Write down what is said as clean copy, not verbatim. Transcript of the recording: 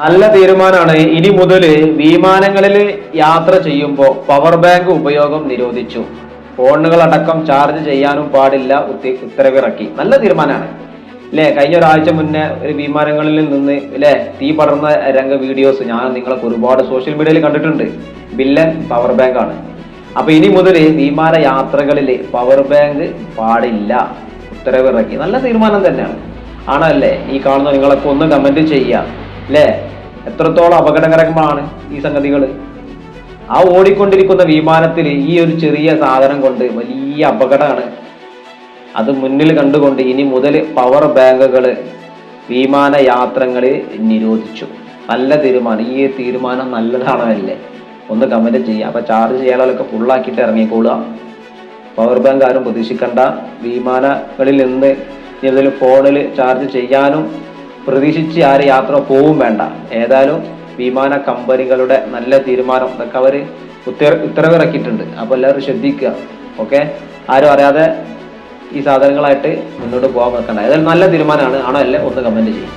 നല്ല തീരുമാനമാണ്. ഇനി മുതൽ വിമാനങ്ങളിൽ യാത്ര ചെയ്യുമ്പോൾ പവർ ബാങ്ക് ഉപയോഗം നിരോധിച്ചു. ഫോണുകളടക്കം ചാർജ് ചെയ്യാനും പാടില്ല ഉത്തരവിറക്കി. നല്ല തീരുമാനമാണ് അല്ലേ? കഴിഞ്ഞ ഒരാഴ്ച മുന്നേ ഒരു വിമാനങ്ങളിൽ നിന്ന് അല്ലേ തീ പടർന്ന വീഡിയോസ് ഞാൻ നിങ്ങളൊക്കെ ഒരുപാട് സോഷ്യൽ മീഡിയയിൽ കണ്ടിട്ടുണ്ട്. വില്ലൻ പവർ ബാങ്ക് ആണ്. അപ്പൊ ഇനി മുതൽ വിമാന യാത്രകളിൽ പവർ ബാങ്ക് പാടില്ല ഉത്തരവിറക്കി. നല്ല തീരുമാനം തന്നെയാണ്. ആണല്ലേ? ഈ കാണുന്ന നിങ്ങളൊക്കെ ഒന്ന് കമന്റ് ചെയ്യാം അല്ലേ? എത്രത്തോളം അപകടകരമാണ് ഈ സംഗതികൾ. ആ ഓടിക്കൊണ്ടിരിക്കുന്ന വിമാനത്തിൽ ഈ ഒരു ചെറിയ സാധനം കൊണ്ട് വലിയ അപകടമാണ്. അത് മുന്നിൽ കണ്ടുകൊണ്ട് ഇനി മുതൽ പവർ ബാങ്കുകൾ വിമാന യാത്രകളിൽ നിരോധിച്ചു. നല്ല തീരുമാനം. ഈ തീരുമാനം നല്ലതാണോ അല്ലേ? ഒന്ന് കമന്റ് ചെയ്യുക. അപ്പൊ ചാർജ് ചെയ്യാനൊക്കെ ഫുള്ളാക്കിയിട്ട് ഇറങ്ങിക്കൊള്ളുക. പവർ ബാങ്ക് ആരും പ്രതീക്ഷിക്കണ്ട. വിമാനങ്ങളിൽ നിന്ന് ഏതെങ്കിലും ഫോണിൽ ചാർജ് ചെയ്യാനും പ്രതീക്ഷിച്ച് ആര് യാത്ര പോവും വേണ്ട. ഏതായാലും വിമാന കമ്പനികളുടെ നല്ല തീരുമാനം ഇതൊക്കെ അവർ ഉത്തരവിറക്കിയിട്ടുണ്ട്. അപ്പോൾ എല്ലാവരും ശ്രദ്ധിക്കുക. ഓക്കെ, ആരും അറിയാതെ ഈ സാധനങ്ങളായിട്ട് മുന്നോട്ട് പോകാൻ വെക്കണ്ട. ഏതായാലും നല്ല തീരുമാനമാണ്. ആണോ അല്ലേ? ഒന്ന് കമന്റ് ചെയ്യും.